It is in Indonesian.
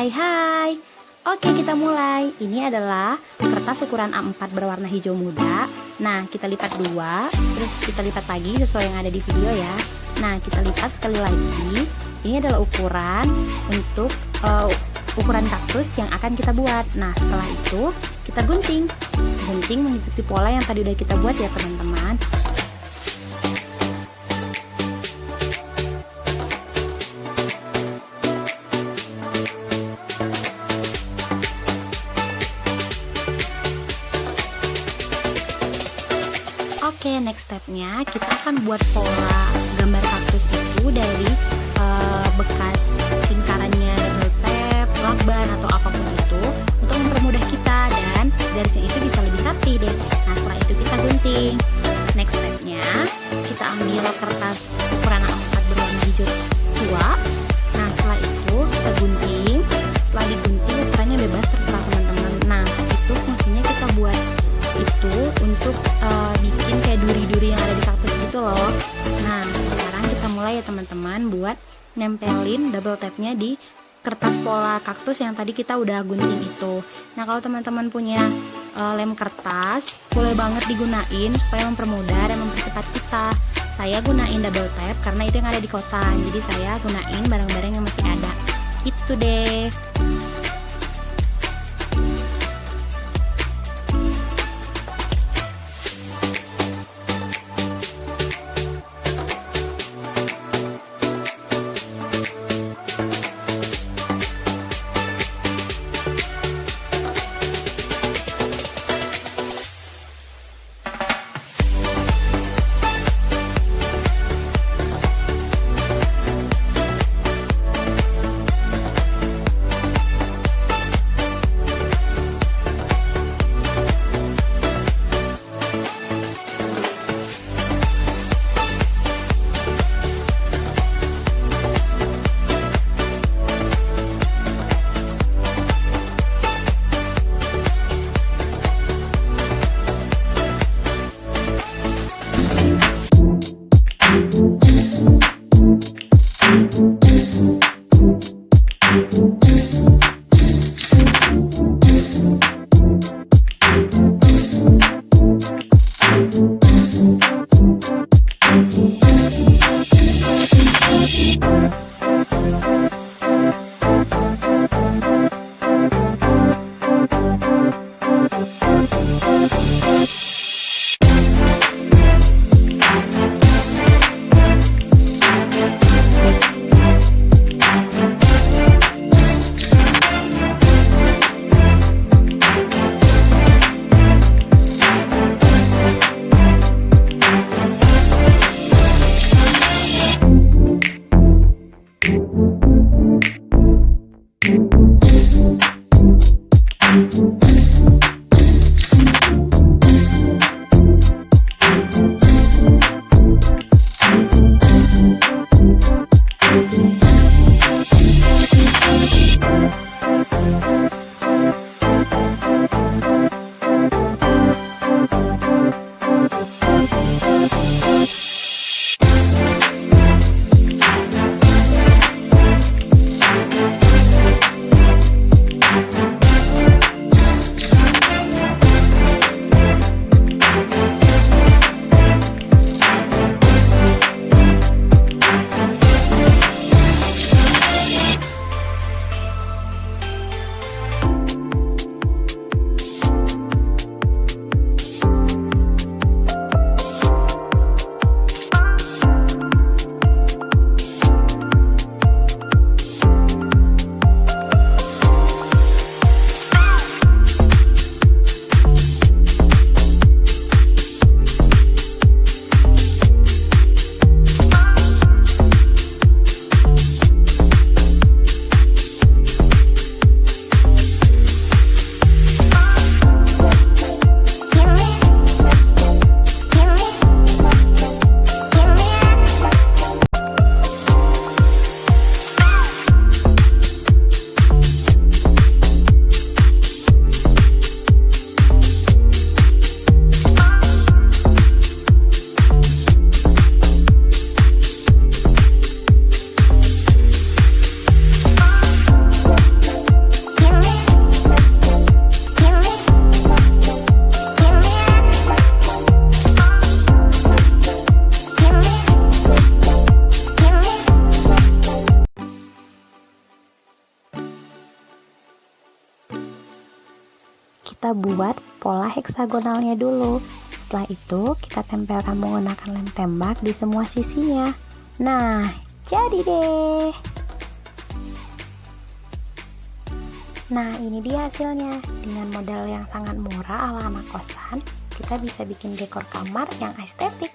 Hai hai. Oke, kita mulai. Ini adalah kertas ukuran A4 berwarna hijau muda. Nah, kita lipat dua, terus kita lipat lagi sesuai yang ada di video ya. Nah, kita lipat sekali lagi. Ini adalah ukuran untuk ukuran kaktus yang akan kita buat. Nah, setelah itu kita gunting. Gunting mengikuti pola yang tadi udah kita buat ya, teman-teman. Oke, next stepnya kita akan buat pola gambar kaktus itu dari bekas lingkarannya double tape, lakban atau apapun itu untuk mempermudah kita, dan garisnya itu bisa lebih rapi deh. Nah, setelah itu kita gunting. Next stepnya kita ambil kertas ukuran A4 berwarna hijau tua. Nah, setelah itu kita gunting. Setelah digunting ukurannya bebas, terserah teman-teman. Nah, itu fungsinya kita buat itu untuk bikin kayak duri-duri yang ada di kaktus gitu loh. Nah, sekarang kita mulai ya teman-teman buat nempelin double tape-nya di kertas pola kaktus yang tadi kita udah gunting itu. Nah, kalau teman-teman punya lem kertas, boleh banget digunain supaya mempermudah dan mempercepat kita. Saya gunain double tape karena itu yang ada di kosan, jadi saya gunain barang-barang yang masih ada. Gitu deh. kita buat pola heksagonalnya dulu. Setelah itu kita tempelkan menggunakan lem tembak di semua sisinya. Nah, jadi deh. Nah, ini dia hasilnya. Dengan modal yang sangat murah ala anak kosan, kita bisa bikin dekor kamar yang estetik.